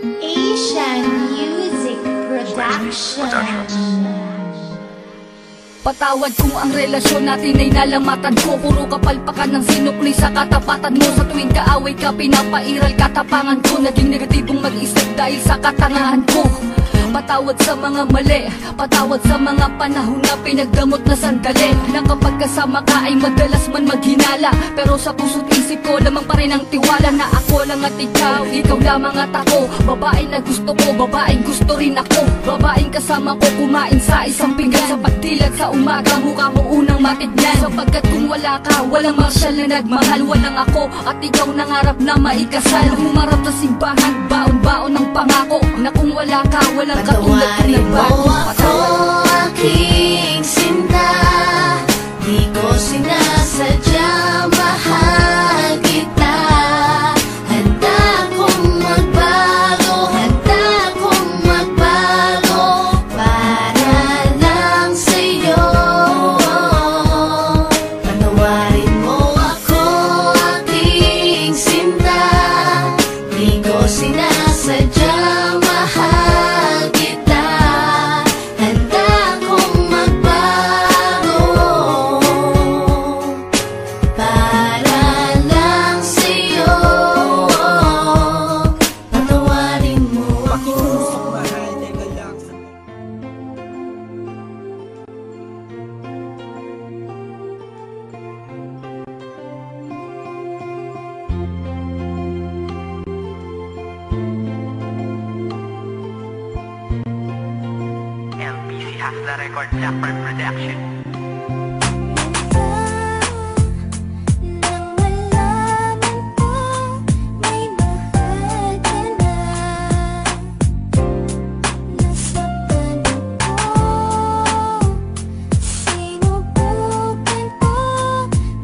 Asian Music Production. Patawad kung ang relasyon natin ay nalamatan ko. Puro kapalpakan ng sinukli sa katapatan mo. Sa tuwing kaaway ka, pinapairal katapangan ko. Naging negatibong mag-isip dahil sa katangahan ko. Patawad sa mga mali, patawad sa mga panahon na pinagdamot na sandali. Na kapag kasama ka ay madalas man maghinala, pero sa puso't isip ko lamang pa rin ang tiwala na ako lang at ikaw lamang at ako. Babae na gusto ko, babaeng gusto rin ako. Babaeng kasama ko kumain sa isang pinggan. Sa pagdilag sa umaga, mukha mo unang matignan. Sapagkat kung wala ka, walang marsyal na nagmahal. Walang ako at ikaw nangarap na maikasal. Humarap sa simbahan, baon-baon ng pangako na kung wala ka, walang patawarin mo ako, aking sinta. Di ko sinasadya, mahal kita. Handa kong magbago, handa kong magbago para lang sa'yo. Patawarin mo ako, aking sinta. Di ko sinasadya, mahal kita. Handa kong magbago para lang sa'yo. Patawarin mo ako. LBC has the record, Blackbird Production. Nang malaman ko may mahal ka na, nasaktan ako, sinubukan ko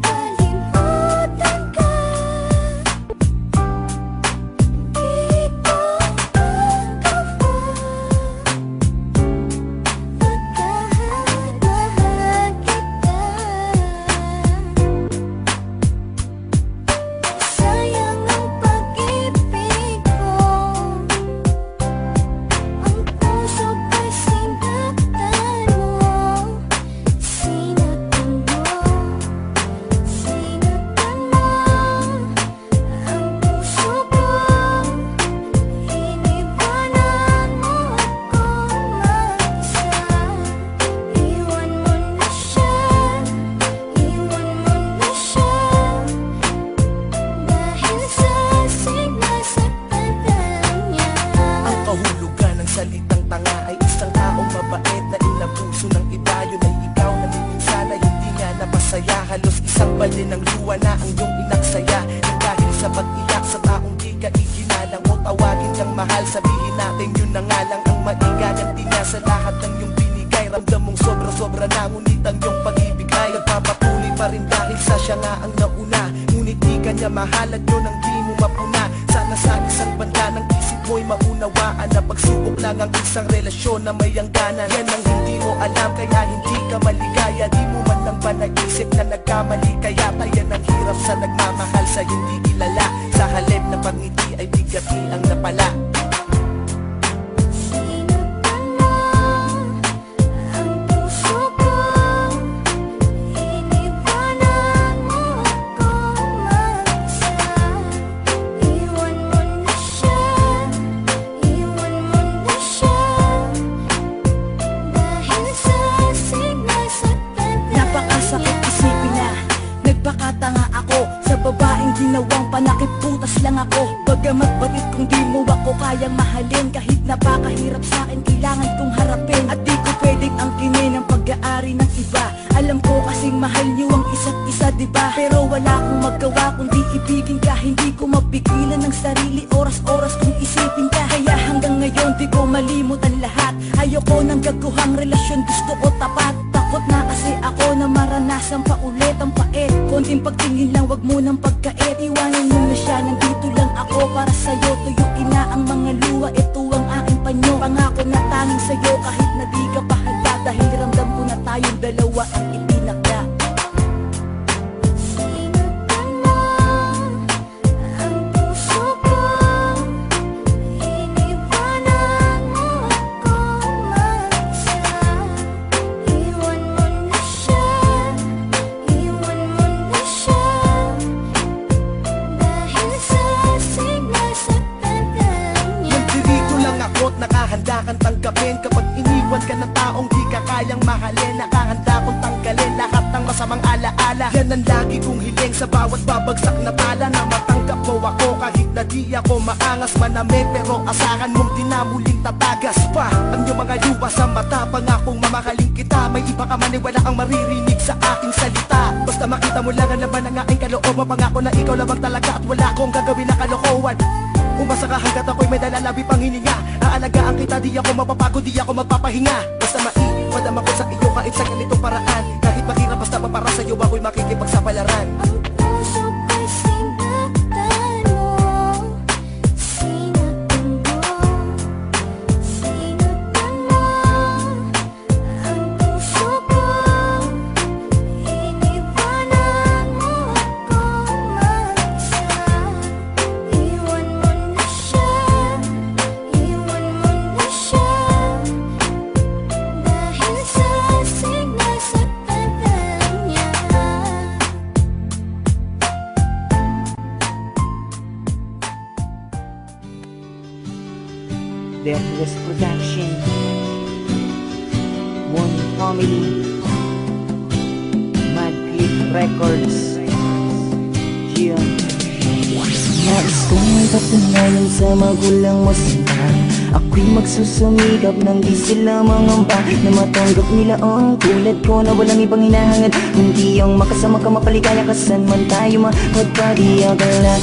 kalimutan ka. Di ko magawa, pagkahalagahan kita. Sayang ang pag-ibig ko, ang puso ko'y sinaktan mo. Sinaktan mo, sinaktan mo ang puso ko. Iniwanan mo ako mag-isa. Iwan mo na siya, iwan mo na siya. Dahil sa sinasaktan ka niya. Ang kahulugan ng salitang tanga ay isang taong mabait na inabuso ng iba. Yun ay ikaw na minsan ay hindi nga napasaya. Halos isang balin ng luwa na ang iyong inaksaya. Nang dahil sa pag-iyak sa taong di ka iginalang mo, tawagin kang mahal, sabihin natin yun na nga lang ang maigaganti niya sa lahat ng iyong binigay. Ramdam mong sobra-sobra na, ngunit ang iyong pag-ibig ay nagpapatuloy pa rin dahil sa siya nga ang nauna. Ngunit di ka niya mahal at yun ang di mo mapuna. Sana sa isang banda ng isip mo'y maunawaan na pagsubok lang ang isang relasyon na may hangganan. Yan ang hindi mo alam kaya hindi ka maligaya. Di mo man lang ba nag-isip na nagkamali, kaya tayo ang hirap sa nagmamahal sa hindi kilala. Sa halip na pangiti ay bigati ang napala. Sinaktan mo ang puso ko, iniwanan mo ako mag-isa. Iwan mo na siya, iwan mo na siya. Dahil sa sinasaktan ka Napakasakit niya. isipin na nagpakatanga ako sa babaeng ginawang panakiputas lang ako. Bagamat batit kung di mo ako kayang mahalin, kahit napakahirap sa akin kailangan kong harapin. At di ko pwedeng angkinin ang pag-aari ng iba. Alam ko kasing mahal niyo ang isa't isa, diba? Pero wala akong magawa kundi ibigin ka. Hindi ko mapigilan ng sarili, oras-oras kung isipin ka. Kaya hanggang ngayon di ko malimutan lahat. Ayoko ng gaguhang relasyon, gusto ko tapat. Takot na kasi ako na maranasan pa ulit ang pait. Konting pagtingin lang, wag mo nang pagkait. Iwanan mo na siya, nandito lang ako para sa'yo. Tuyuin na ang mga luha, ito ang aking panyo. Pangako na tanging sa'yo kahit na di ka pahala. Dahil ramdam ko na tayong dalawa ang itinakda. Sinaktan mo ang puso ko, iniwanan mahalin, nakahanda kong tanggalin lahat ng masamang alaala. Yan ang lagi kong hiling sa bawat babagsak na bala, na matanggap mo ako kahit na di ako maangas manami. Pero asahan mong di na muling tatagas pa ang iyong mga luwa sa mata. Pangakong mamahalin kita, may iba ka man ay wala kang maririnig sa aking salita. Basta makita mo lang ang laman ng aking kalooban, pangako na ikaw lamang talaga at wala akong gagawin na kalokohan. Umasa ka hanggat ako'y may dalalabi pang hininga. Aalagaan kita, di ako mapapagod, di ako magpapahinga. Basta maipadama ko sa iyo kahit sa ganitong paraan. Kahit mahirap basta para sa iyo ako'y makikipagsapalaran. Ang puso ko'y sinaktan mo, sinaktan mo, sinaktan mo. Ang puso ko, iniwanan mo ako mag-isa. Iwan mo na siya, iwan mo na siya. Dahil sa sinasaktan niya. Deathless Production, One Family, Mad Clip Records, Gia. Nais kong ipatunayan sa magulang mo sila, ako'y magsusumikap nang di sila mangamba, na matanggap nila ang tulad ko na walang ibang hinahangad, kundi ang makasama ka, mapaligaya ka saan man tayo magpadi akala.